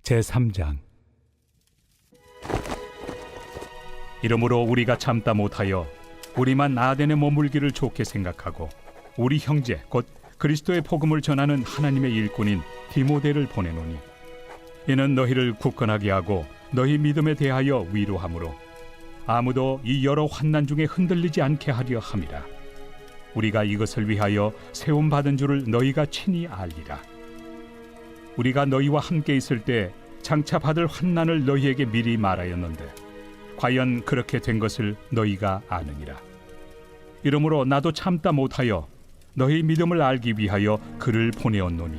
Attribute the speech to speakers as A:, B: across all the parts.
A: 제3장. 이러므로 우리가 참다 못하여 우리만 아덴에 머물기를 좋게 생각하고 우리 형제 곧 그리스도의 복음을 전하는 하나님의 일꾼인 디모데를 보내노니, 이는 너희를 굳건하게 하고 너희 믿음에 대하여 위로하므로 아무도 이 여러 환난 중에 흔들리지 않게 하려 함이라. 우리가 이것을 위하여 세움 받은 줄을 너희가 친히 알리라. 우리가 너희와 함께 있을 때 장차 받을 환난을 너희에게 미리 말하였는데 과연 그렇게 된 것을 너희가 아느니라. 이러므로 나도 참다 못하여 너희 믿음을 알기 위하여 그를 보내었노니,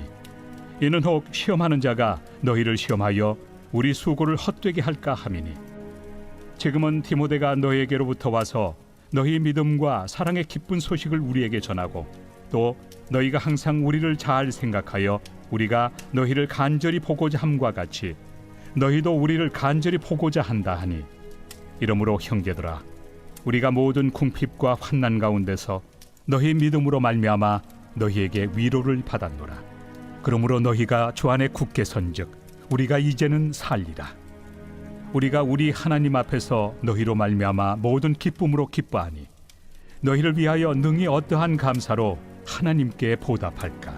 A: 이는 혹 시험하는 자가 너희를 시험하여 우리 수고를 헛되게 할까 함이니, 지금은 디모데가 너희에게로부터 와서 너희 믿음과 사랑의 기쁜 소식을 우리에게 전하고 또 너희가 항상 우리를 잘 생각하여 우리가 너희를 간절히 보고자 함과 같이 너희도 우리를 간절히 보고자 한다 하니, 이러므로 형제들아, 우리가 모든 궁핍과 환난 가운데서 너희 믿음으로 말미암아 너희에게 위로를 받았노라. 그러므로 너희가 주 안에 굳게 선즉 우리가 이제는 살리라. 우리가 우리 하나님 앞에서 너희로 말미암아 모든 기쁨으로 기뻐하니 너희를 위하여 능히 어떠한 감사로 하나님께 보답할까.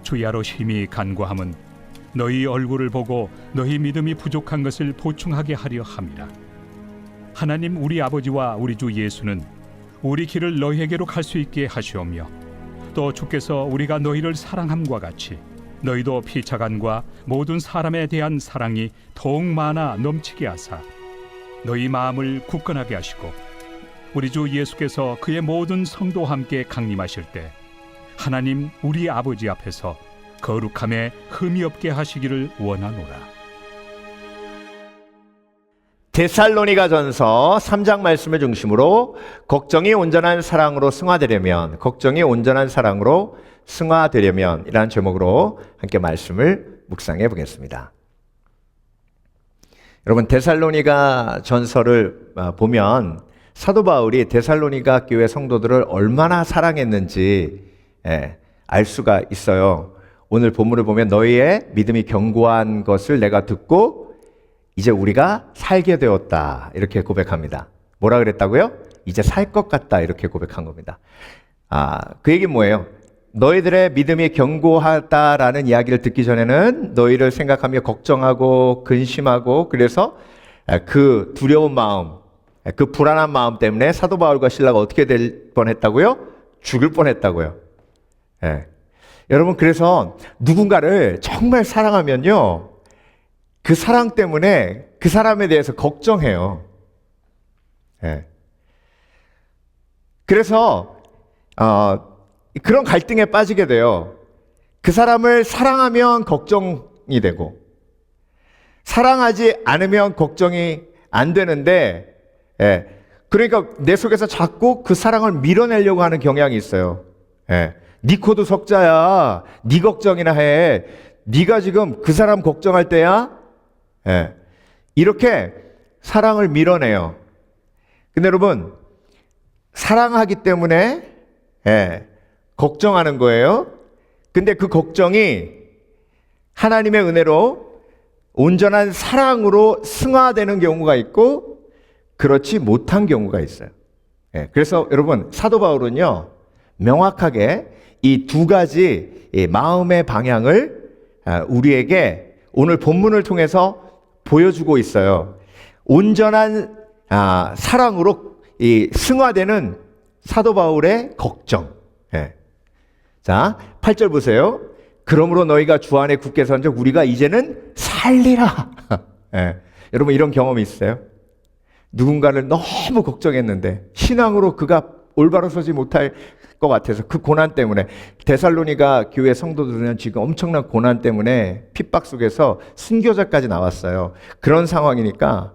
A: 주야로 심히 간구함은 너희 얼굴을 보고 너희 믿음이 부족한 것을 보충하게 하려 함이라. 하나님 우리 아버지와 우리 주 예수는 우리 길을 너희에게로 갈 수 있게 하시오며, 또 주께서 우리가 너희를 사랑함과 같이 너희도 피차간과 모든 사람에 대한 사랑이 더욱 많아 넘치게 하사 너희 마음을 굳건하게 하시고, 우리 주 예수께서 그의 모든 성도와 함께 강림하실 때 하나님 우리 아버지 앞에서 거룩함에 흠이 없게 하시기를 원하노라.
B: 데살로니가전서 3장 말씀을 중심으로 걱정이 온전한 사랑으로 승화되려면, 걱정이 온전한 사랑으로 승화되려면 이라는 제목으로 함께 말씀을 묵상해 보겠습니다. 여러분, 데살로니가 전서를 보면 사도 바울이 데살로니가 교회 성도들을 얼마나 사랑했는지 알 수가 있어요. 오늘 본문을 보면 너희의 믿음이 견고한 것을 내가 듣고 이제 우리가 살게 되었다, 이렇게 고백합니다. 뭐라 그랬다고요? 이제 살 것 같다, 이렇게 고백한 겁니다. 그 얘기는 뭐예요? 너희들의 믿음이 견고하다라는 이야기를 듣기 전에는 너희를 생각하며 걱정하고 근심하고, 그래서 그 두려운 마음, 그 불안한 마음 때문에 사도 바울과 실라가 어떻게 될 뻔했다고요? 죽을 뻔했다고요. 여러분, 그래서 누군가를 정말 사랑하면요, 그 사랑 때문에 그 사람에 대해서 걱정해요. 그래서 그런 갈등에 빠지게 돼요. 그 사람을 사랑하면 걱정이 되고, 사랑하지 않으면 걱정이 안 되는데, 그러니까 내 속에서 자꾸 그 사랑을 밀어내려고 하는 경향이 있어요. 네 코도 석자야, 네 걱정이나 해. 네가 지금 그 사람 걱정할 때야? 이렇게 사랑을 밀어내요. 근데 여러분, 사랑하기 때문에 걱정하는 거예요. 근데 그 걱정이 하나님의 은혜로 온전한 사랑으로 승화되는 경우가 있고 그렇지 못한 경우가 있어요. 그래서 여러분, 사도 바울은요, 명확하게 이 두 가지 마음의 방향을 우리에게 오늘 본문을 통해서 보여주고 있어요. 온전한 사랑으로 승화되는 사도 바울의 걱정. 자, 8절 보세요. 그러므로 너희가 주 안에 굳게 선즉 우리가 이제는 살리라. 여러분, 이런 경험이 있어요? 누군가를 너무 걱정했는데 신앙으로 그가 올바로 서지 못할 것 같아서 그 고난 때문에, 데살로니가 교회 성도들은 지금 엄청난 고난 때문에 핍박 속에서 순교자까지 나왔어요. 그런 상황이니까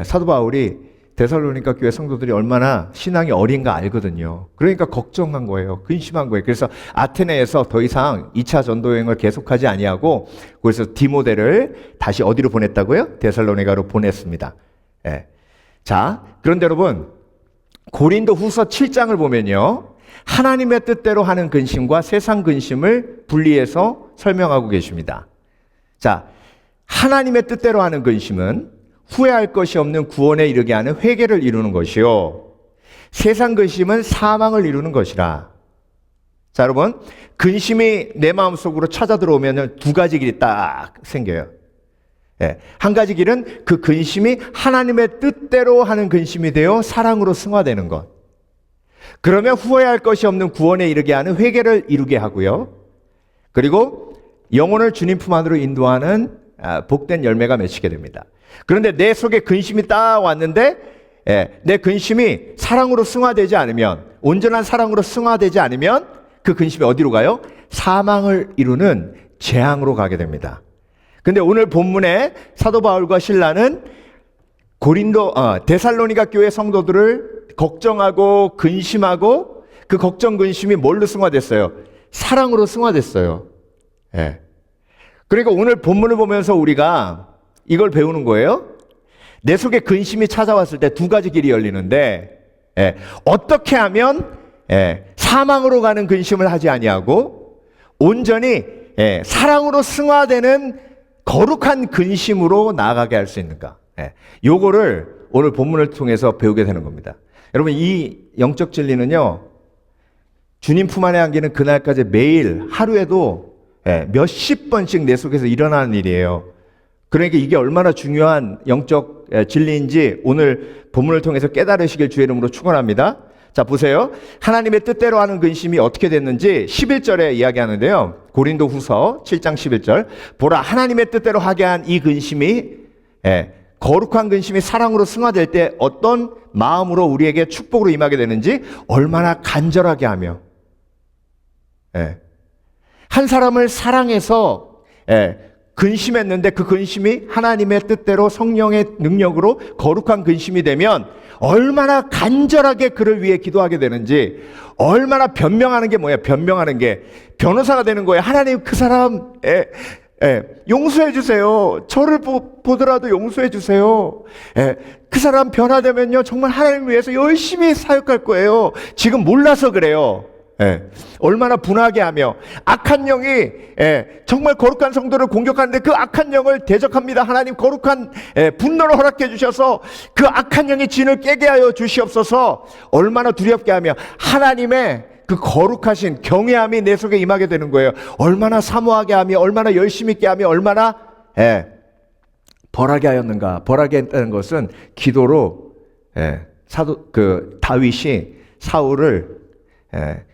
B: 사도 바울이 데살로니가 교회 성도들이 얼마나 신앙이 어린가 알거든요. 그러니까 걱정한 거예요. 근심한 거예요. 그래서 아테네에서 더 이상 2차 전도 여행을 계속하지 아니하고 그래서 디모데를 다시 어디로 보냈다고요? 데살로니가로 보냈습니다. 자, 그런데 여러분, 고린도 후서 7장을 보면요, 하나님의 뜻대로 하는 근심과 세상 근심을 분리해서 설명하고 계십니다. 자, 하나님의 뜻대로 하는 근심은 후회할 것이 없는 구원에 이르게 하는 회개를 이루는 것이요, 세상 근심은 사망을 이루는 것이라. 자, 여러분, 근심이 내 마음속으로 찾아 들어오면 두 가지 길이 딱 생겨요. 한 가지 길은 그 근심이 하나님의 뜻대로 하는 근심이 되어 사랑으로 승화되는 것. 그러면 후회할 것이 없는 구원에 이르게 하는 회개를 이루게 하고요. 그리고 영혼을 주님 품 안으로 인도하는 복된 열매가 맺히게 됩니다. 그런데 내 속에 근심이 딱 왔는데 내 근심이 사랑으로 승화되지 않으면, 온전한 사랑으로 승화되지 않으면 그 근심이 어디로 가요? 사망을 이루는 재앙으로 가게 됩니다. 근데 오늘 본문에 사도 바울과 실라는 데살로니가 교회 성도들을 걱정하고 근심하고, 그 걱정 근심이 뭘로 승화됐어요? 사랑으로 승화됐어요. 그러니까 오늘 본문을 보면서 우리가 이걸 배우는 거예요. 내 속에 근심이 찾아왔을 때 두 가지 길이 열리는데, 어떻게 하면 사망으로 가는 근심을 하지 아니하고 온전히 사랑으로 승화되는 거룩한 근심으로 나아가게 할 수 있는가? 요거를 오늘 본문을 통해서 배우게 되는 겁니다. 여러분, 이 영적 진리는요, 주님 품 안에 안기는 그날까지 매일 하루에도 몇십 번씩 내 속에서 일어나는 일이에요. 그러니까 이게 얼마나 중요한 영적 진리인지 오늘 본문을 통해서 깨달으시길 주의 이름으로 축원합니다. 자, 보세요. 하나님의 뜻대로 하는 근심이 어떻게 됐는지 11절에 이야기하는데요. 고린도 후서 7장 11절. 보라, 하나님의 뜻대로 하게 한 이 근심이, 거룩한 근심이 사랑으로 승화될 때 어떤 마음으로 우리에게 축복으로 임하게 되는지 얼마나 간절하게 하며, 한 사람을 사랑해서 근심했는데 그 근심이 하나님의 뜻대로 성령의 능력으로 거룩한 근심이 되면 얼마나 간절하게 그를 위해 기도하게 되는지, 얼마나 변명하는 게 뭐야? 변명하는 게 변호사가 되는 거예요. 하나님, 그 사람 용서해 주세요. 저를 보더라도 용서해 주세요. 그 사람 변화되면요 정말 하나님 위해서 열심히 사역할 거예요. 지금 몰라서 그래요. 얼마나 분하게 하며, 악한 영이 정말 거룩한 성도를 공격하는데 그 악한 영을 대적합니다. 하나님, 거룩한 분노를 허락해 주셔서 그 악한 영이 진을 깨게 하여 주시옵소서. 얼마나 두렵게 하며 하나님의 그 거룩하신 경외함이 내 속에 임하게 되는 거예요. 얼마나 사모하게 하며, 얼마나 열심히 있게 하며, 얼마나 벌하게 하였는가. 벌하게 했다는 것은 기도로 다윗이 사울을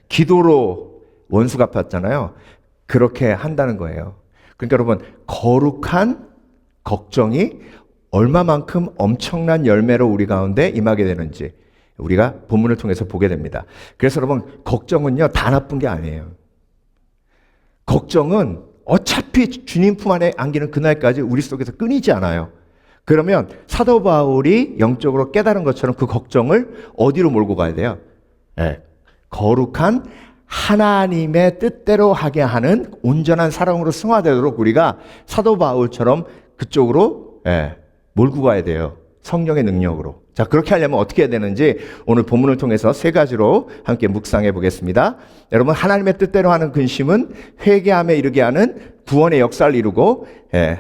B: 기도로 원수 갚았잖아요. 그렇게 한다는 거예요. 그러니까 여러분, 거룩한 걱정이 얼마만큼 엄청난 열매로 우리 가운데 임하게 되는지 우리가 본문을 통해서 보게 됩니다. 그래서 여러분, 걱정은요 다 나쁜 게 아니에요. 걱정은 어차피 주님 품 안에 안기는 그날까지 우리 속에서 끊이지 않아요. 그러면 사도 바울이 영적으로 깨달은 것처럼 그 걱정을 어디로 몰고 가야 돼요? 거룩한 하나님의 뜻대로 하게 하는 온전한 사랑으로 승화되도록 우리가 사도 바울처럼 그쪽으로 몰고 가야 돼요. 성령의 능력으로. 자, 그렇게 하려면 어떻게 해야 되는지 오늘 본문을 통해서 세 가지로 함께 묵상해 보겠습니다. 여러분, 하나님의 뜻대로 하는 근심은 회개함에 이르게 하는 구원의 역사를 이루고,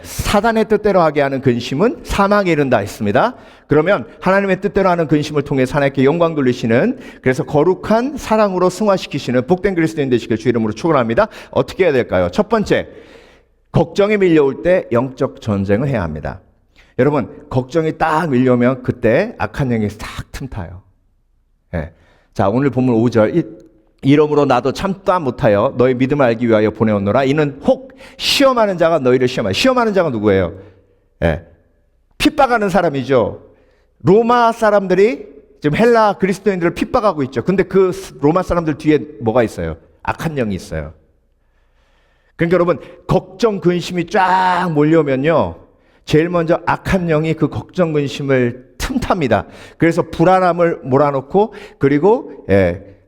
B: 사단의 뜻대로 하게 하는 근심은 사망에 이른다 했습니다. 그러면 하나님의 뜻대로 하는 근심을 통해서 하나님께 영광 돌리시는, 그래서 거룩한 사랑으로 승화시키시는 복된 그리스도인 되시길 주 이름으로 축원합니다. 어떻게 해야 될까요? 첫 번째, 걱정이 밀려올 때 영적 전쟁을 해야 합니다. 여러분, 걱정이 딱 밀려오면 그때 악한 영이 싹 틈타요. 자, 오늘 본문 5절. 이러므로 나도 참다 못하여 너희 믿음을 알기 위하여 보내었노라. 이는 혹 시험하는 자가 너희를 시험하여. 시험하는 자가 누구예요? 핍박하는 사람이죠. 로마 사람들이 지금 헬라 그리스도인들을 핍박하고 있죠. 근데 그 로마 사람들 뒤에 뭐가 있어요? 악한 영이 있어요. 그러니까 여러분, 걱정 근심이 쫙 몰려오면요, 제일 먼저 악한 영이 그 걱정 근심을 틈탑니다. 그래서 불안함을 몰아넣고, 그리고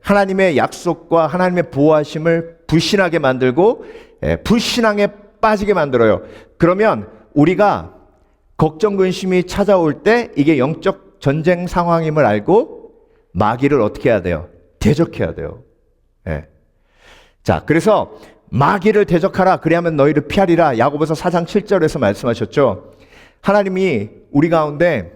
B: 하나님의 약속과 하나님의 보호하심을 불신하게 만들고, 불신앙에 빠지게 만들어요. 그러면 우리가 걱정 근심이 찾아올 때 이게 영적 전쟁 상황임을 알고 마귀를 어떻게 해야 돼요? 대적해야 돼요. 자, 그래서 마귀를 대적하라. 그리하면 너희를 피하리라. 야고보서 4장 7절에서 말씀하셨죠. 하나님이 우리 가운데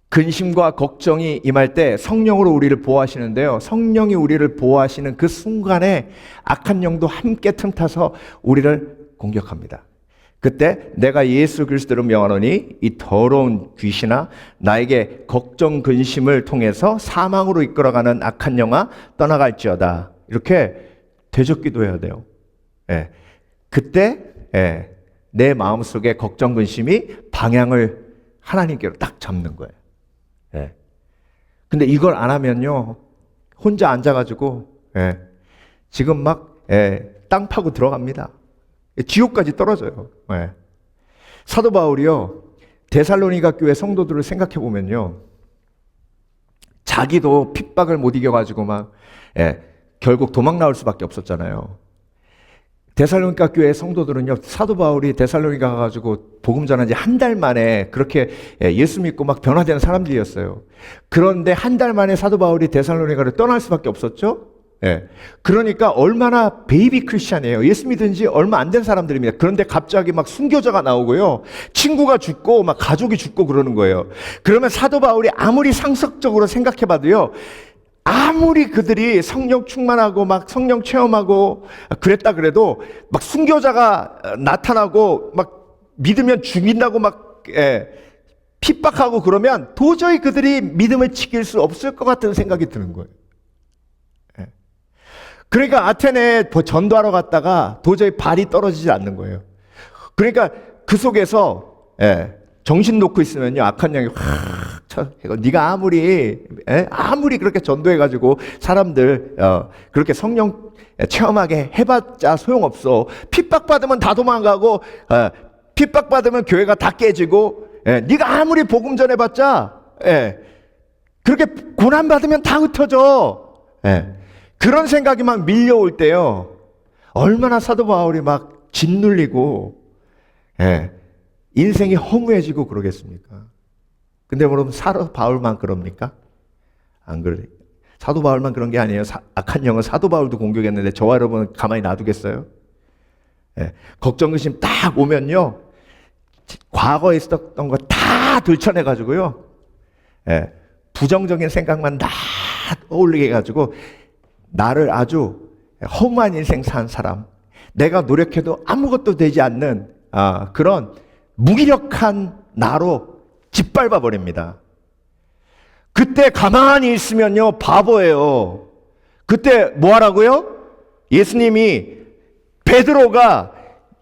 B: 근심과 걱정이 임할 때 성령으로 우리를 보호하시는데요. 성령이 우리를 보호하시는 그 순간에 악한 영도 함께 틈타서 우리를 공격합니다. 그때 내가 예수 그리스도를 명하노니 이 더러운 귀신아 나에게 걱정 근심을 통해서 사망으로 이끌어가는 악한 영아 떠나갈지어다. 이렇게 대적 기도해야 돼요. 예. 그때 내 마음속에 걱정 근심이 방향을 하나님께로 딱 잡는 거예요. 예. 근데 이걸 안 하면요 혼자 앉아가지고 지금 막 땅 파고 들어갑니다. 지옥까지 떨어져요. 사도 바울이요 데살로니가 교회 성도들을 생각해 보면요 자기도 핍박을 못 이겨가지고 막 결국 도망 나올 수밖에 없었잖아요. 데살로니가 교회 성도들은요 사도 바울이 데살로니가 가가지고 복음 전한 지 한 달 만에 그렇게 예수 믿고 막 변화되는 사람들이었어요. 그런데 한 달 만에 사도 바울이 데살로니가를 떠날 수밖에 없었죠. 그러니까 얼마나 베이비 크리스찬이에요. 예수 믿은 지 얼마 안 된 사람들입니다. 그런데 갑자기 막 순교자가 나오고요 친구가 죽고 막 가족이 죽고 그러는 거예요. 그러면 사도 바울이 아무리 상식적으로 생각해봐도요 아무리 그들이 성령 충만하고 막 성령 체험하고 그랬다 그래도 막 순교자가 나타나고 막 믿으면 죽인다고 막 핍박하고 그러면 도저히 그들이 믿음을 지킬 수 없을 것 같은 생각이 드는 거예요. 그러니까 아테네에 전도하러 갔다가 도저히 발이 떨어지지 않는 거예요. 그러니까 그 속에서 정신 놓고 있으면요 악한 영이 확 쳐. 네가 아무리 그렇게 전도해가지고 사람들 그렇게 성령 체험하게 해봤자 소용없어. 핍박받으면 다 도망가고 핍박받으면 교회가 다 깨지고 네가 아무리 복음 전해봤자 그렇게 고난받으면 다 흩어져. 그런 생각이 막 밀려올 때요 얼마나 사도 바울이 막 짓눌리고 인생이 허무해지고 그러겠습니까? 근데 여러분 사도 바울만 그럽니까? 안 그래. 사도 바울만 그런 게 아니에요. 악한 영은 사도 바울도 공격했는데 저와 여러분 가만히 놔두겠어요? 걱정 근심 딱 오면요 과거에 있었던 거 다 들춰내가지고요 부정적인 생각만 다 떠올리게 해가지고 나를 아주 허무한 인생 산 사람, 내가 노력해도 아무것도 되지 않는 그런 무기력한 나로 짓밟아 버립니다. 그때 가만히 있으면요 바보예요. 그때 뭐 하라고요? 예수님이 베드로가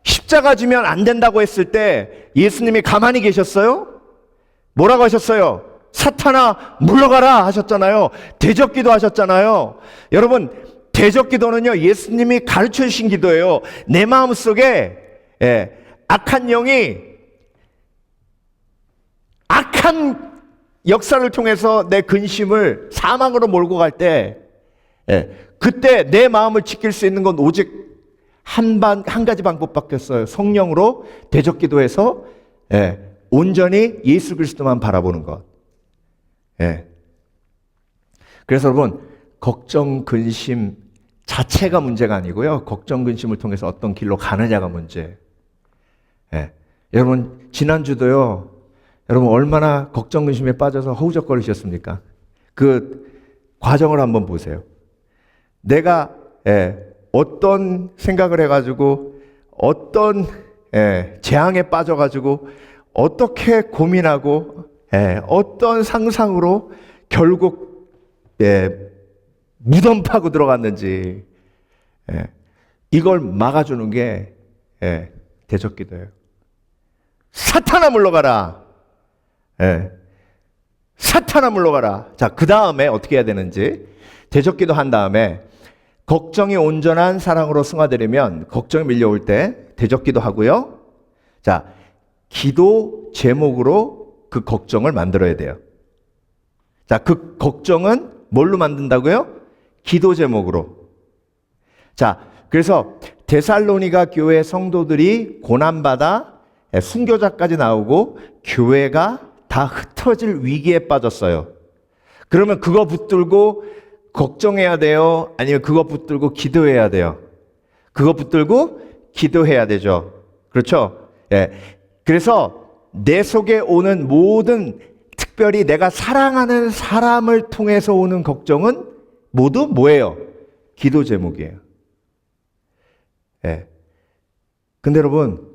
B: 십자가 지면 안 된다고 했을 때 예수님이 가만히 계셨어요? 뭐라고 하셨어요? 사탄아 물러가라 하셨잖아요. 대적기도 하셨잖아요. 여러분 대적기도는요 예수님이 가르쳐 주신 기도예요. 내 마음속에 악한 영이 악한 역사를 통해서 내 근심을 사망으로 몰고 갈 때 그때 내 마음을 지킬 수 있는 건 오직 한 가지 방법밖에 없어요. 성령으로 대적기도해서 온전히 예수 그리스도만 바라보는 것. 그래서 여러분 걱정 근심 자체가 문제가 아니고요 걱정 근심을 통해서 어떤 길로 가느냐가 문제. 여러분 지난주도요 여러분 얼마나 걱정 근심에 빠져서 허우적거리셨습니까? 그 과정을 한번 보세요. 내가 어떤 생각을 해가지고 어떤 재앙에 빠져가지고 어떻게 고민하고 어떤 상상으로 결국 무덤 파고 들어갔는지 이걸 막아주는 게 대적기도예요. 사탄아 물러가라. 사탄아 물러가라. 자, 그 다음에 어떻게 해야 되는지 대적기도 한 다음에 걱정이 온전한 사랑으로 승화되려면 걱정이 밀려올 때 대적기도 하고요. 자, 기도 제목으로 그 걱정을 만들어야 돼요. 자, 그 걱정은 뭘로 만든다고요? 기도 제목으로. 자, 그래서 데살로니가 교회 성도들이 고난받아 순교자까지 나오고 교회가 다 흩어질 위기에 빠졌어요. 그러면 그거 붙들고 걱정해야 돼요? 아니면 그거 붙들고 기도해야 돼요? 그거 붙들고 기도해야 되죠. 그렇죠? 예. 그래서 내 속에 오는 모든, 특별히 내가 사랑하는 사람을 통해서 오는 걱정은 모두 뭐예요? 기도 제목이에요. 예. 근데 여러분,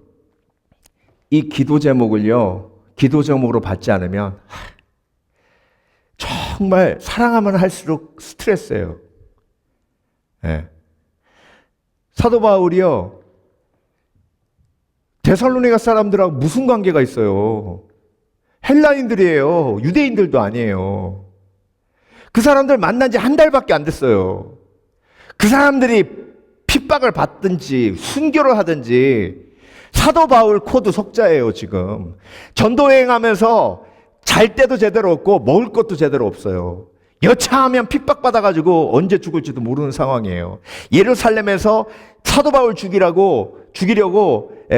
B: 이 기도 제목을요, 기도 제목으로 받지 않으면 정말 사랑하면 할수록 스트레스예요. 예. 사도 바울이요, 데살로니가 사람들하고 무슨 관계가 있어요? 헬라인들이에요. 유대인들도 아니에요. 그 사람들 만난 지 한 달밖에 안 됐어요. 그 사람들이 핍박을 받든지 순교를 하든지, 사도 바울 코드 석자예요, 지금. 전도여행하면서 잘 때도 제대로 없고 먹을 것도 제대로 없어요. 여차하면 핍박받아가지고 언제 죽을지도 모르는 상황이에요. 예루살렘에서 사도 바울 죽이려고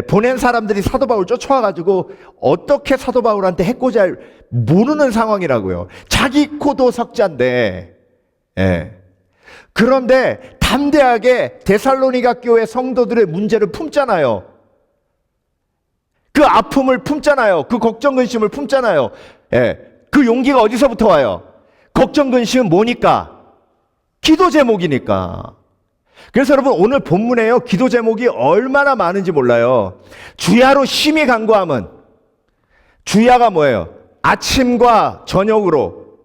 B: 보낸 사람들이 사도 바울 쫓아와가지고 어떻게 사도 바울한테 해코지 모르는 상황이라고요. 자기 코도 석자인데. 예. 그런데 담대하게 데살로니가 교회 성도들의 문제를 품잖아요. 그 아픔을 품잖아요. 그 걱정 근심을 품잖아요. 예. 그 용기가 어디서부터 와요? 걱정 근심은 뭐니까? 기도 제목이니까. 그래서 여러분, 오늘 본문에요, 기도 제목이 얼마나 많은지 몰라요. 주야로 심히 간구함은, 주야가 뭐예요? 아침과 저녁으로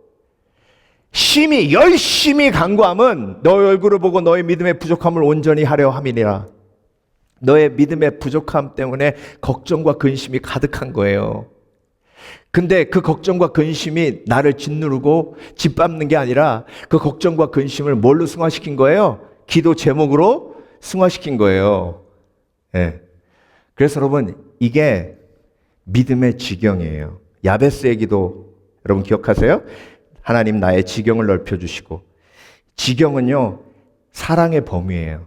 B: 심히 열심히 간구함은 너의 얼굴을 보고 너의 믿음의 부족함을 온전히 하려 함이니라. 너의 믿음의 부족함 때문에 걱정과 근심이 가득한 거예요. 근데 그 걱정과 근심이 나를 짓누르고 짓밟는 게 아니라 그 걱정과 근심을 뭘로 승화시킨 거예요? 기도 제목으로 승화시킨 거예요. 예. 그래서 여러분, 이게 믿음의 지경이에요. 야베스의 기도 여러분 기억하세요? 하나님 나의 지경을 넓혀주시고. 지경은요, 사랑의 범위예요.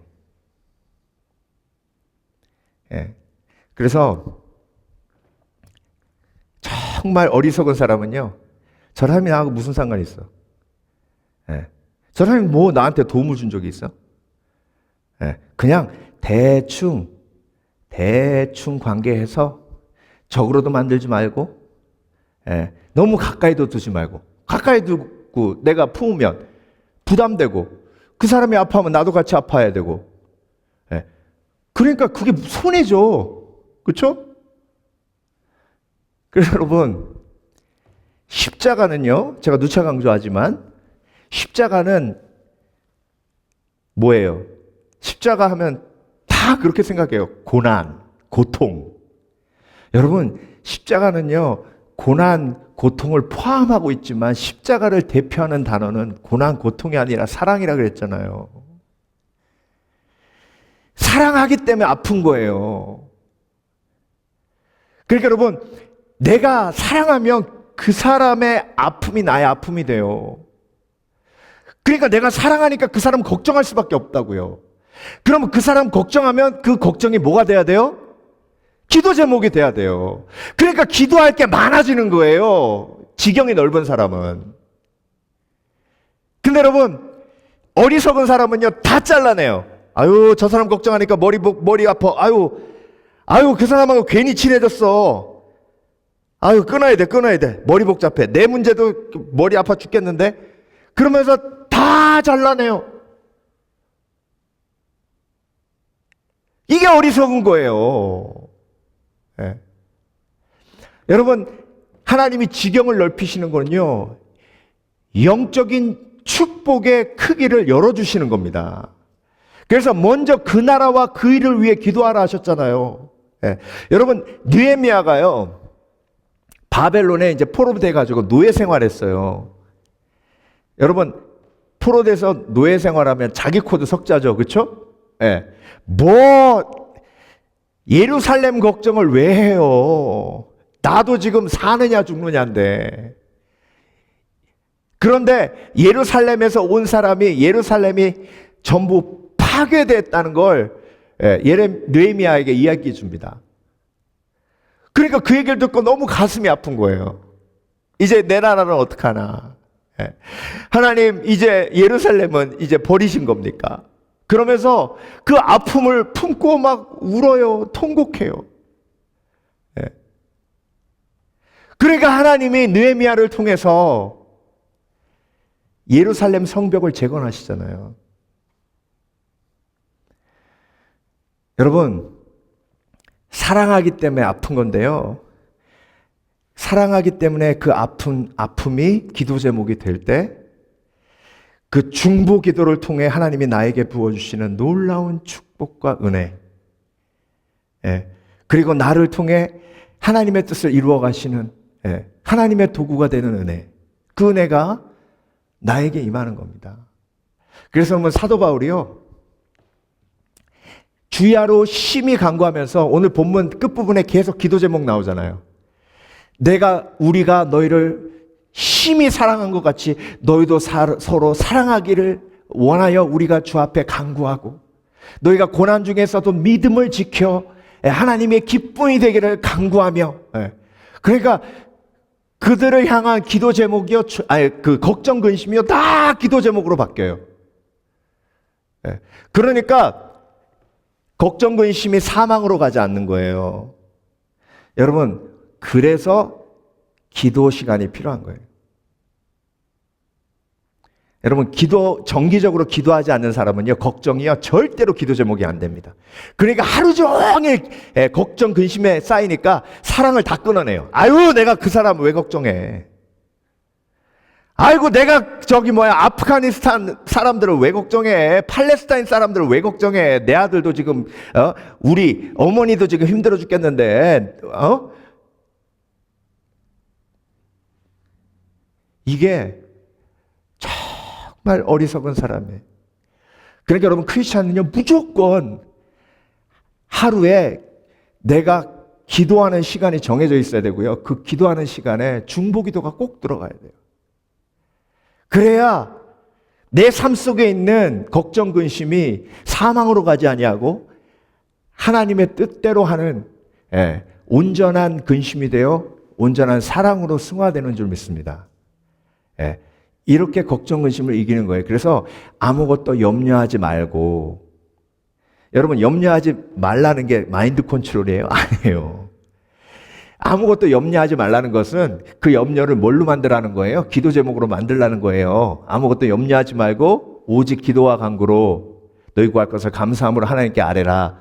B: 예. 그래서 정말 어리석은 사람은요, 저 사람이 나하고 무슨 상관이 있어? 예. 저 사람이 뭐 나한테 도움을 준 적이 있어? 예. 그냥 대충 관계해서 적으로도 만들지 말고, 예. 너무 가까이도 두지 말고, 가까이 두고 내가 품으면 부담되고, 그 사람이 아파하면 나도 같이 아파야 되고, 예. 그러니까 그게 손해죠. 그렇죠? 그래서 여러분, 십자가는요, 제가 누차 강조하지만 십자가는 뭐예요? 십자가 하면 다 그렇게 생각해요. 고난, 고통. 여러분, 십자가는요, 고난, 고통을 포함하고 있지만 십자가를 대표하는 단어는 고난, 고통이 아니라 사랑이라 그랬잖아요. 사랑하기 때문에 아픈 거예요. 그러니까 여러분, 내가 사랑하면 그 사람의 아픔이 나의 아픔이 돼요. 그러니까 내가 사랑하니까 그 사람 걱정할 수밖에 없다고요. 그러면 그 사람 걱정하면 그 걱정이 뭐가 돼야 돼요? 기도 제목이 돼야 돼요. 그러니까 기도할 게 많아지는 거예요. 지경이 넓은 사람은. 근데 여러분, 어리석은 사람은요, 다 잘라내요. 아유, 저 사람 걱정하니까 머리 아파. 아유, 그 사람하고 괜히 친해졌어. 아유, 끊어야 돼. 머리 복잡해. 내 문제도 머리 아파 죽겠는데? 그러면서 다 잘라내요. 이게 어리석은 거예요. 예. 여러분, 하나님이 지경을 넓히시는 건요, 영적인 축복의 크기를 열어주시는 겁니다. 그래서 먼저 그 나라와 그 일을 위해 기도하라 하셨잖아요. 예. 여러분, 느헤미야가요, 바벨론에 이제 포로돼 가지고 노예 생활했어요. 여러분, 포로돼서 노예 생활하면 자기 코드 석자죠, 그렇죠? 예. 예루살렘 걱정을 왜 해요? 나도 지금 사느냐 죽느냐인데. 그런데 예루살렘에서 온 사람이, 예루살렘이 전부 파괴됐다는 걸 느헤미야에게 이야기해 줍니다. 그러니까 그 얘기를 듣고 너무 가슴이 아픈 거예요. 이제 내 나라는 어떡하나. 하나님, 이제 예루살렘은 이제 버리신 겁니까? 그러면서 그 아픔을 품고 막 울어요. 통곡해요. 예. 그러니까 하나님이 느헤미야를 통해서 예루살렘 성벽을 재건하시잖아요. 여러분, 사랑하기 때문에 아픈 건데요. 사랑하기 때문에 그 아픔이 기도 제목이 될 때 그 중보 기도를 통해 하나님이 나에게 부어주시는 놀라운 축복과 은혜, 예. 그리고 나를 통해 하나님의 뜻을 이루어 가시는, 예, 하나님의 도구가 되는 은혜, 그 은혜가 나에게 임하는 겁니다. 그래서 사도 바울이요, 주야로 심히 간구하면서, 오늘 본문 끝부분에 계속 기도 제목 나오잖아요. 우리가 너희를 심히 사랑한 것 같이 너희도 서로 사랑하기를 원하여 우리가 주 앞에 간구하고, 너희가 고난 중에서도 믿음을 지켜 하나님의 기쁨이 되기를 간구하며, 그러니까 그들을 향한 기도 제목이요, 그 걱정 근심이요, 다 기도 제목으로 바뀌어요. 그러니까 걱정 근심이 사망으로 가지 않는 거예요. 여러분, 그래서 기도 시간이 필요한 거예요. 여러분, 정기적으로 기도하지 않는 사람은요, 걱정이요, 절대로 기도 제목이 안 됩니다. 그러니까 하루 종일 걱정, 근심에 쌓이니까 사랑을 다 끊어내요. 아유, 내가 그 사람 왜 걱정해? 아이고, 내가 아프가니스탄 사람들을 왜 걱정해? 팔레스타인 사람들을 왜 걱정해? 내 아들도 지금, 우리 어머니도 지금 힘들어 죽겠는데, 이게 정말 어리석은 사람이에요. 그러니까 여러분, 크리스찬은요, 무조건 하루에 내가 기도하는 시간이 정해져 있어야 되고요. 그 기도하는 시간에 중보 기도가 꼭 들어가야 돼요. 그래야 내 삶 속에 있는 걱정, 근심이 사망으로 가지 아니하고 하나님의 뜻대로 하는, 온전한 근심이 되어 온전한 사랑으로 승화되는 줄 믿습니다. 이렇게 걱정, 근심을 이기는 거예요. 그래서 아무것도 염려하지 말고, 여러분, 염려하지 말라는 게 마인드 컨트롤이에요? 아니에요. 아무것도 염려하지 말라는 것은 그 염려를 뭘로 만들라는 거예요? 기도 제목으로 만들라는 거예요. 아무것도 염려하지 말고 오직 기도와 간구로 너희 구할 것을 감사함으로 하나님께 아뢰라.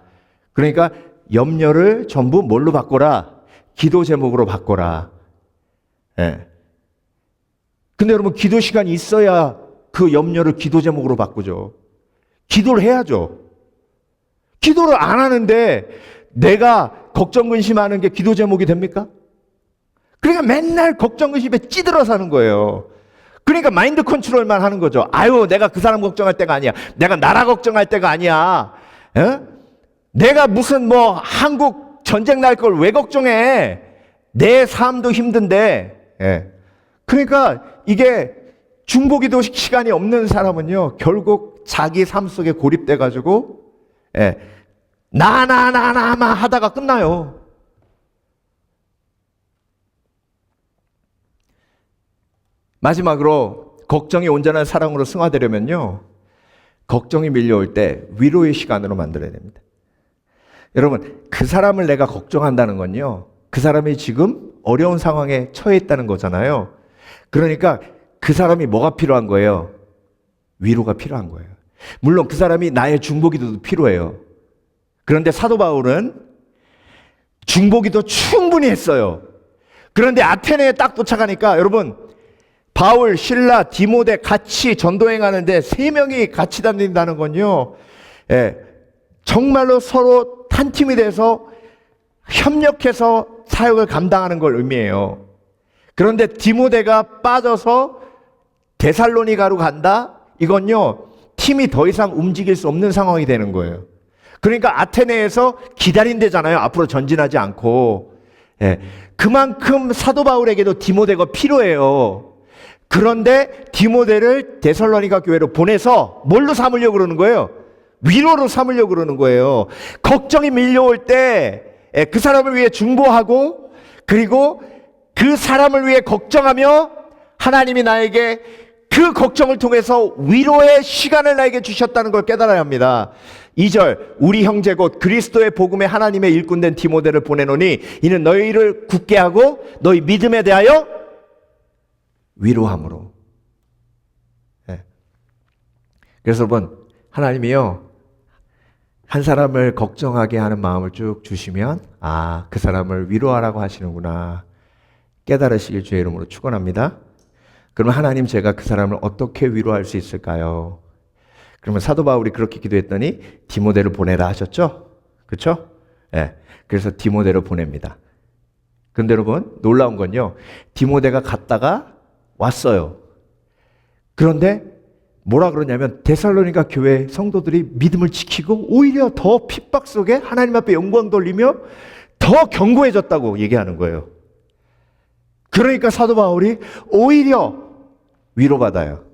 B: 그러니까 염려를 전부 뭘로 바꿔라? 기도 제목으로 바꿔라. 근데 여러분, 기도 시간이 있어야 그 염려를 기도 제목으로 바꾸죠. 기도를 해야죠. 기도를 안 하는데 내가 걱정 근심하는 게 기도 제목이 됩니까? 그러니까 맨날 걱정 근심에 찌들어 사는 거예요. 그러니까 마인드 컨트롤만 하는 거죠. 아유, 내가 그 사람 걱정할 때가 아니야. 내가 나라 걱정할 때가 아니야. 내가 무슨 한국 전쟁 날 걸 왜 걱정해? 내 삶도 힘든데. 그러니까 이게 중보기도 시간이 없는 사람은요, 결국 자기 삶 속에 고립돼 가지고 나만 하다가 끝나요. 마지막으로, 걱정이 온전한 사랑으로 승화되려면요, 걱정이 밀려올 때 위로의 시간으로 만들어야 됩니다. 여러분, 그 사람을 내가 걱정한다는 건요, 그 사람이 지금 어려운 상황에 처해 있다는 거잖아요. 그러니까 그 사람이 뭐가 필요한 거예요? 위로가 필요한 거예요. 물론 그 사람이 나의 중보기도도 필요해요. 그런데 사도 바울은 중보기도 충분히 했어요. 그런데 아테네에 딱 도착하니까, 여러분, 바울, 실라, 디모데 같이 전도행하는데 3명이 같이 다닌다는 건요, 정말로 서로 한 팀이 돼서 협력해서 사역을 감당하는 걸 의미해요. 그런데 디모데가 빠져서 데살로니가로 간다? 이건요, 팀이 더 이상 움직일 수 없는 상황이 되는 거예요. 그러니까 아테네에서 기다린대잖아요. 앞으로 전진하지 않고. 그만큼 사도 바울에게도 디모데가 필요해요. 그런데 디모데를 데살로니가 교회로 보내서 뭘로 삼으려고 그러는 거예요? 위로로 삼으려고 그러는 거예요. 걱정이 밀려올 때 그 사람을 위해 중보하고, 그리고 그 사람을 위해 걱정하며 하나님이 나에게 그 걱정을 통해서 위로의 시간을 나에게 주셨다는 걸 깨달아야 합니다. 2절, 우리 형제 곧 그리스도의 복음에 하나님의 일꾼된 디모데를 보내노니 이는 너희를 굳게 하고 너희 믿음에 대하여 위로함으로. 네. 그래서 여러분, 하나님이요, 한 사람을 걱정하게 하는 마음을 쭉 주시면 그 사람을 위로하라고 하시는구나 깨달으시길 주의 이름으로 축원합니다. 그러면 하나님, 제가 그 사람을 어떻게 위로할 수 있을까요? 그러면 사도 바울이 그렇게 기도했더니 디모데를 보내라 하셨죠? 그렇죠? 네. 그래서 디모데를 보냅니다. 그런데 여러분, 놀라운 건요, 디모데가 갔다가 왔어요. 그런데 뭐라 그러냐면 데살로니가 교회 성도들이 믿음을 지키고 오히려 더 핍박 속에 하나님 앞에 영광 돌리며 더 견고해졌다고 얘기하는 거예요. 그러니까 사도 바울이 오히려 위로받아요.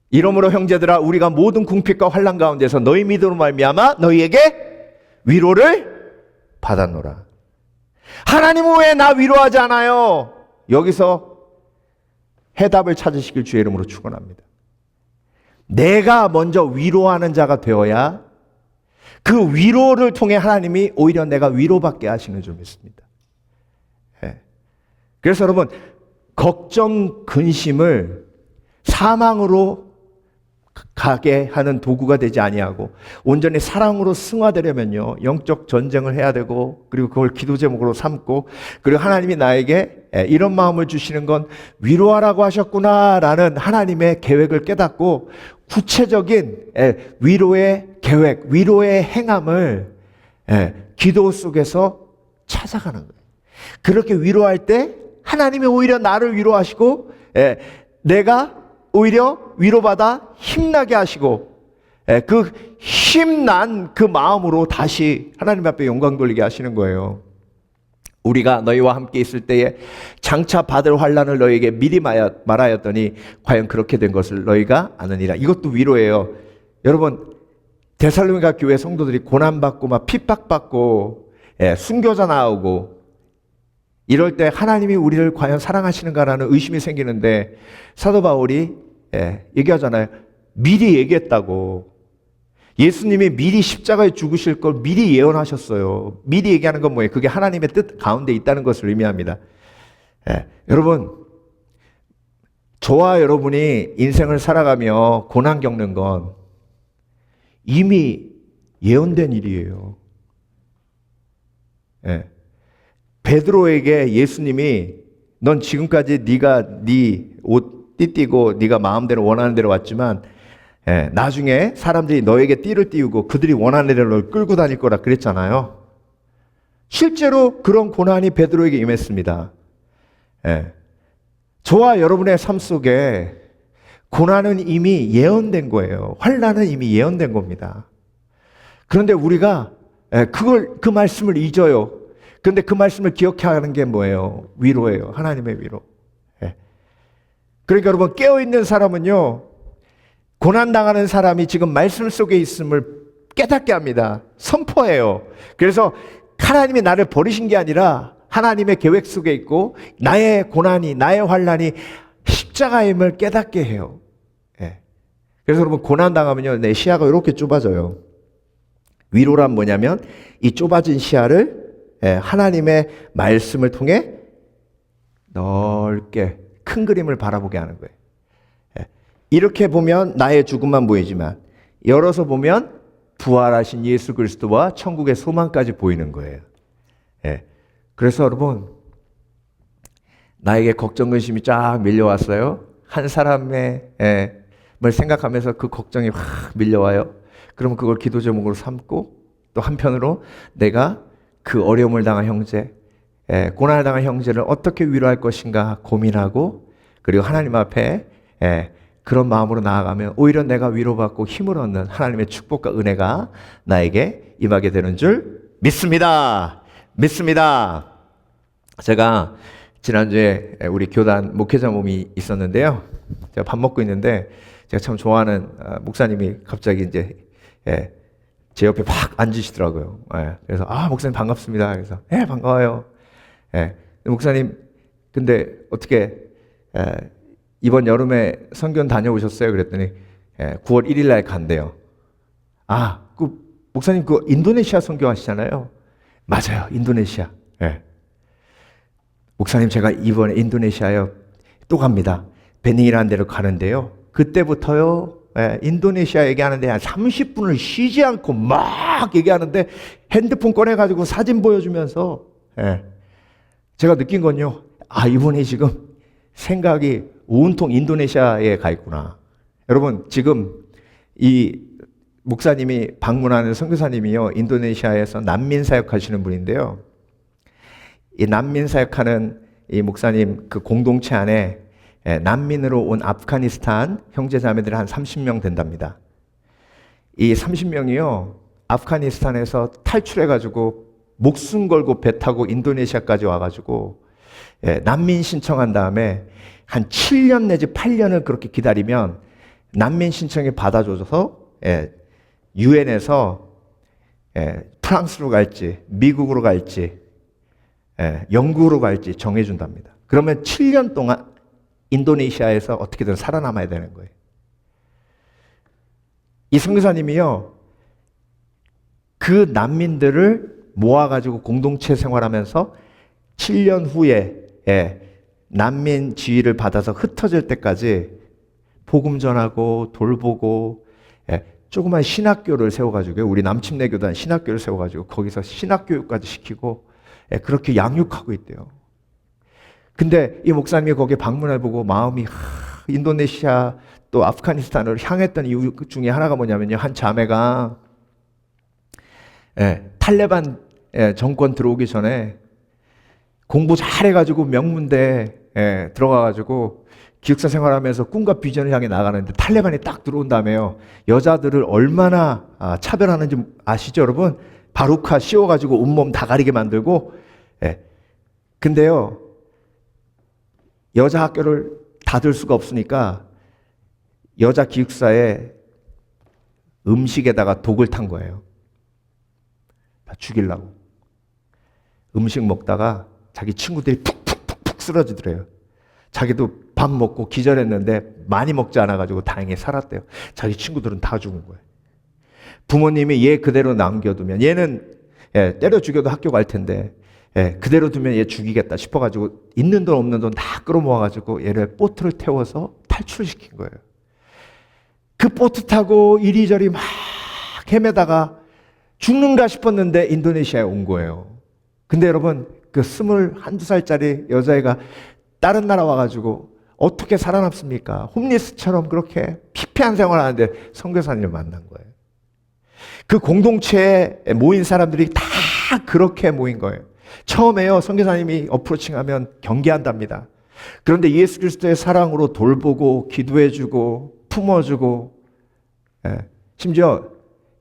B: 이러므로 형제들아, 우리가 모든 궁핍과 환난 가운데서 너희 믿음으로 말미암아 너희에게 위로를 받았노라. 하나님은 왜 나 위로하지 않아요? 여기서 해답을 찾으시길 주의 이름으로 축원합니다. 내가 먼저 위로하는 자가 되어야 그 위로를 통해 하나님이 오히려 내가 위로받게 하시는 줄 믿습니다. 네. 그래서 여러분, 걱정, 근심을 사망으로 가게 하는 도구가 되지 아니하고 온전히 사랑으로 승화되려면요, 영적 전쟁을 해야 되고, 그리고 그걸 기도 제목으로 삼고, 그리고 하나님이 나에게 이런 마음을 주시는 건 위로하라고 하셨구나라는 하나님의 계획을 깨닫고 구체적인 위로의 계획, 위로의 행함을 기도 속에서 찾아가는 거예요. 그렇게 위로할 때 하나님이 오히려 나를 위로하시고 내가 오히려 위로받아 힘나게 하시고 그 힘난 그 마음으로 다시 하나님 앞에 영광 돌리게 하시는 거예요. 우리가 너희와 함께 있을 때에 장차 받을 환난을 너희에게 미리 말하였더니 과연 그렇게 된 것을 너희가 아느니라. 이것도 위로예요. 여러분, 데살로니가 교회 성도들이 고난받고 막 핍박받고 순교자 나오고 이럴 때 하나님이 우리를 과연 사랑하시는가라는 의심이 생기는데 사도 바울이 얘기하잖아요. 미리 얘기했다고. 예수님이 미리 십자가에 죽으실 걸 미리 예언하셨어요. 미리 얘기하는 건 뭐예요? 그게 하나님의 뜻 가운데 있다는 것을 의미합니다. 여러분, 저와 여러분이 인생을 살아가며 고난 겪는 건 이미 예언된 일이에요. 베드로에게 예수님이 넌 지금까지 네가 네 옷 띠띠고 네가 마음대로 원하는 대로 왔지만 나중에 사람들이 너에게 띠를 띠우고 그들이 원하는 대로 널 끌고 다닐 거라 그랬잖아요. 실제로 그런 고난이 베드로에게 임했습니다. 저와 여러분의 삶 속에 고난은 이미 예언된 거예요. 환난은 이미 예언된 겁니다. 그런데 우리가 그 말씀을 잊어요. 그런데 그 말씀을 기억해야 하는 게 뭐예요? 위로예요. 하나님의 위로. 그러니까 여러분, 깨어있는 사람은요, 고난당하는 사람이 지금 말씀 속에 있음을 깨닫게 합니다. 선포해요. 그래서 하나님이 나를 버리신 게 아니라 하나님의 계획 속에 있고 나의 고난이, 나의 환난이 십자가임을 깨닫게 해요. 그래서 여러분, 고난당하면요, 내 시야가 이렇게 좁아져요. 위로란 뭐냐면 이 좁아진 시야를 하나님의 말씀을 통해 넓게 큰 그림을 바라보게 하는 거예요. 이렇게 보면 나의 죽음만 보이지만 열어서 보면 부활하신 예수 그리스도와 천국의 소망까지 보이는 거예요. 그래서 여러분, 나에게 걱정 근심이 쫙 밀려왔어요. 한 사람의 뭘 생각하면서 그 걱정이 확 밀려와요. 그러면 그걸 기도 제목으로 삼고 또 한편으로 내가 그 어려움을 당한 형제, 고난을 당한 형제를 어떻게 위로할 것인가 고민하고, 그리고 하나님 앞에 그런 마음으로 나아가면 오히려 내가 위로받고 힘을 얻는 하나님의 축복과 은혜가 나에게 임하게 되는 줄 믿습니다. 믿습니다. 제가 지난주에 우리 교단 목회자 모임이 있었는데요. 제가 밥 먹고 있는데 제가 참 좋아하는 목사님이 갑자기 이제 제 옆에 팍 앉으시더라고요. 그래서 목사님 반갑습니다. 그래서 반가워요. 목사님, 근데 어떻게 이번 여름에 선교는 다녀오셨어요? 그랬더니 9월 1일 날 간대요. 아, 목사님 인도네시아 선교하시잖아요. 맞아요, 인도네시아. 예. 목사님 제가 이번에 인도네시아에 또 갑니다. 베닝이라는 데로 가는데요. 그때부터요, 인도네시아 얘기하는데 한 30분을 쉬지 않고 막 얘기하는데 핸드폰 꺼내가지고 사진 보여주면서 제가 느낀 건요, 아, 이분이 지금 생각이 온통 인도네시아에 가 있구나. 여러분, 지금 이 목사님이 방문하는 선교사님이요, 인도네시아에서 난민 사역하시는 분인데요. 이 난민 사역하는 이 목사님 그 공동체 안에 난민으로 온 아프가니스탄 형제자매들이 한 30명 된답니다. 이 30명이요, 아프가니스탄에서 탈출해가지고 목숨 걸고 배 타고 인도네시아까지 와가지고 난민 신청한 다음에 한 7년 내지 8년을 그렇게 기다리면 난민 신청이 받아줘서 유엔에서 프랑스로 갈지 미국으로 갈지 영국으로 갈지 정해준답니다. 그러면 7년 동안 인도네시아에서 어떻게든 살아남아야 되는 거예요. 이 선교사님이요, 그 난민들을 모아가지고 공동체 생활하면서 7년 후에 난민 지위를 받아서 흩어질 때까지 복음 전하고 돌보고 조그만 신학교를 세워가지고, 우리 남침내교단 신학교를 세워가지고 거기서 신학교육까지 시키고 그렇게 양육하고 있대요. 근데 이 목사님이 거기에 방문해보고 마음이 인도네시아 또 아프가니스탄을 향했던 이유 중에 하나가 뭐냐면요, 한 자매가 탈레반 정권 들어오기 전에 공부 잘해가지고 명문대 들어가가지고 기숙사 생활하면서 꿈과 비전을 향해 나가는데 탈레반이 딱 들어온 다음에요, 여자들을 얼마나 차별하는지 아시죠, 여러분? 바루카 씌워가지고 온몸 다 가리게 만들고. 근데요, 여자 학교를 닫을 수가 없으니까 여자 기숙사에 음식에다가 독을 탄 거예요. 다 죽이려고. 음식 먹다가 자기 친구들이 푹푹푹푹 쓰러지더래요. 자기도 밥 먹고 기절했는데 많이 먹지 않아가지고 다행히 살았대요. 자기 친구들은 다 죽은 거예요. 부모님이 얘 그대로 남겨두면, 얘는 때려 죽여도 학교 갈 텐데 그대로 두면 얘 죽이겠다 싶어가지고 있는 돈 없는 돈 다 끌어모아가지고 얘를 보트를 태워서 탈출시킨 거예요. 그 보트 타고 이리저리 막 헤매다가 죽는가 싶었는데 인도네시아에 온 거예요. 근데 여러분, 그 21~22살짜리 여자애가 다른 나라 와가지고 어떻게 살아남습니까? 홈리스처럼 그렇게 피폐한 생활하는데 선교사님을 만난 거예요. 그 공동체에 모인 사람들이 다 그렇게 모인 거예요. 처음에요, 선교사님이 어프로칭하면 경계한답니다. 그런데 예수 그리스도의 사랑으로 돌보고 기도해주고 품어주고, 심지어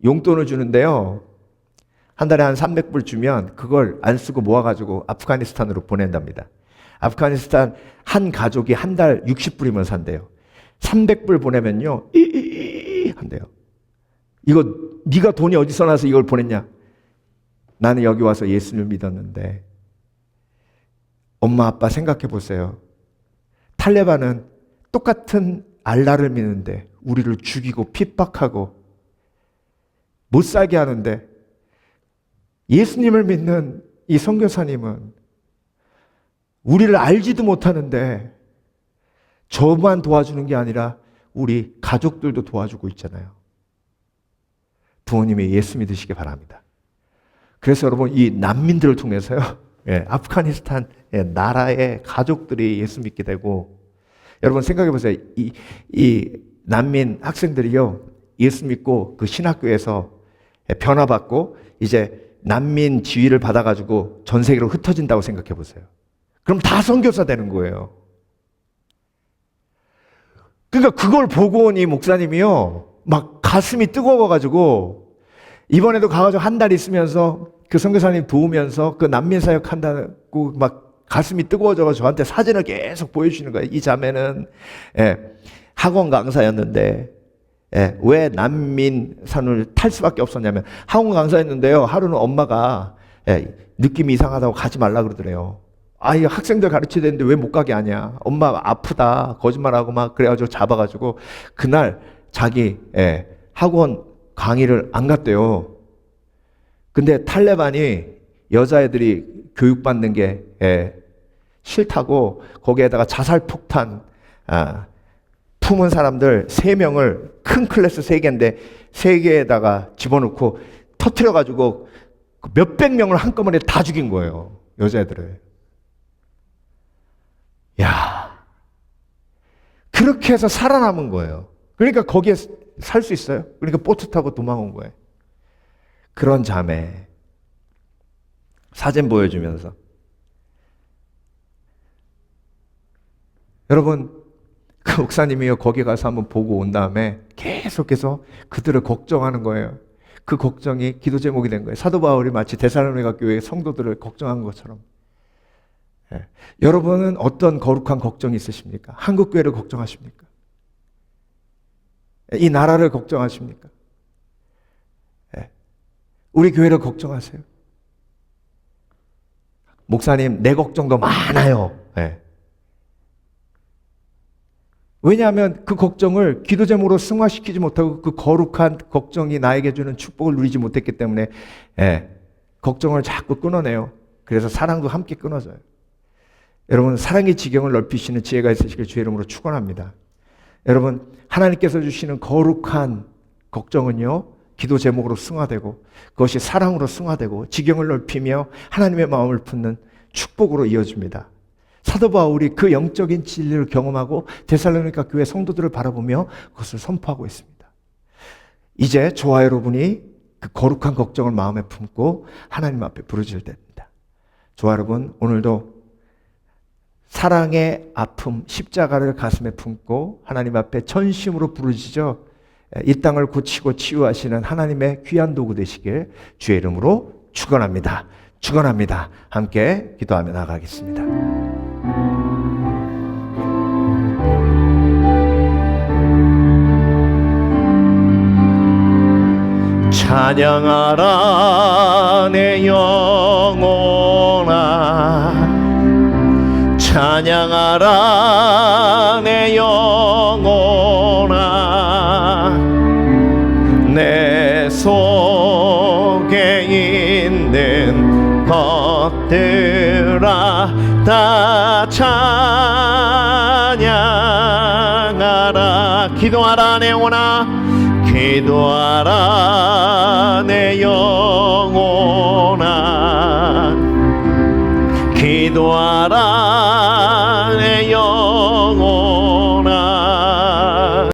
B: 용돈을 주는데요, 한 달에 한 300불 주면 그걸 안 쓰고 모아가지고 아프가니스탄으로 보낸답니다. 아프가니스탄 한 가족이 한 달 60불이면 산대요. 300불 보내면요, 한대요. 이거 네가 돈이 어디서 나서 이걸 보냈냐? 나는 여기 와서 예수를 믿었는데. 엄마 아빠 생각해 보세요. 탈레반은 똑같은 알라를 믿는데 우리를 죽이고 핍박하고 못 살게 하는데, 예수님을 믿는 이 선교사님은 우리를 알지도 못하는데 저만 도와주는 게 아니라 우리 가족들도 도와주고 있잖아요. 부모님이 예수 믿으시기 바랍니다. 그래서 여러분, 이 난민들을 통해서요, 아프가니스탄 나라의 가족들이 예수 믿게 되고, 여러분 생각해 보세요. 이 난민 학생들이요, 예수 믿고 그 신학교에서 변화받고 이제 난민 지위를 받아가지고 전 세계로 흩어진다고 생각해 보세요. 그럼 다 선교사 되는 거예요. 그러니까 그걸 보고 온 이 목사님이요, 막 가슴이 뜨거워가지고 이번에도 가가지고 한 달 있으면서 그 선교사님 도우면서 그 난민 사역 한다고 막 가슴이 뜨거워져서 저한테 사진을 계속 보여주시는 거예요. 이 자매는 학원 강사였는데 왜 난민선을 탈 수밖에 없었냐면, 학원 강사였는데요, 하루는 엄마가 느낌이 이상하다고 가지 말라 그러더래요. 이 학생들 가르쳐야 되는데 왜 못 가게 하냐. 엄마 아프다. 거짓말하고 막 그래가지고 잡아가지고 그날 자기 학원 강의를 안 갔대요. 근데 탈레반이 여자애들이 교육받는 게 싫다고 거기에다가 자살폭탄 품은 사람들 3명을 큰 클래스 3개인데 3개에다가 집어넣고 터트려가지고 몇백 명을 한꺼번에 다 죽인 거예요. 여자애들을. 야, 그렇게 해서 살아남은 거예요. 그러니까 거기에 살 수 있어요. 그러니까 보트 타고 도망온 거예요. 그런 자매. 사진 보여주면서. 여러분, 그 목사님이요 거기 가서 한번 보고 온 다음에 계속해서 그들을 걱정하는 거예요. 그 걱정이 기도 제목이 된 거예요. 사도 바울이 마치 데살로니가 교회의 성도들을 걱정한 것처럼. 여러분은 어떤 거룩한 걱정이 있으십니까? 한국 교회를 걱정하십니까? 이 나라를 걱정하십니까? 우리 교회를 걱정하세요. 목사님, 내 걱정도 많아요. 왜냐하면 그 걱정을 기도 제목으로 승화시키지 못하고 그 거룩한 걱정이 나에게 주는 축복을 누리지 못했기 때문에 걱정을 자꾸 끊어내요. 그래서 사랑도 함께 끊어져요. 여러분, 사랑의 지경을 넓히시는 지혜가 있으시길 주의 이름으로 축원합니다. 여러분, 하나님께서 주시는 거룩한 걱정은요 기도 제목으로 승화되고 그것이 사랑으로 승화되고 지경을 넓히며 하나님의 마음을 품는 축복으로 이어집니다. 사도 바울이 그 영적인 진리를 경험하고 데살로니가 교회 성도들을 바라보며 그것을 선포하고 있습니다. 이제 저와 여러분이 그 거룩한 걱정을 마음에 품고 하나님 앞에 부르짖을 때입니다. 저와 여러분, 오늘도 사랑의 아픔, 십자가를 가슴에 품고 하나님 앞에 전심으로 부르짖어 이 땅을 고치고 치유하시는 하나님의 귀한 도구 되시길 주의 이름으로 축원합니다. 축원합니다. 함께 기도하며 나가겠습니다. 찬양하라 내 영혼아, 찬양하라 내 영혼아, 내 속에 있는 것들아 다 찬양하라. 기도하라 내 영혼아, 기도하라 내 영혼아,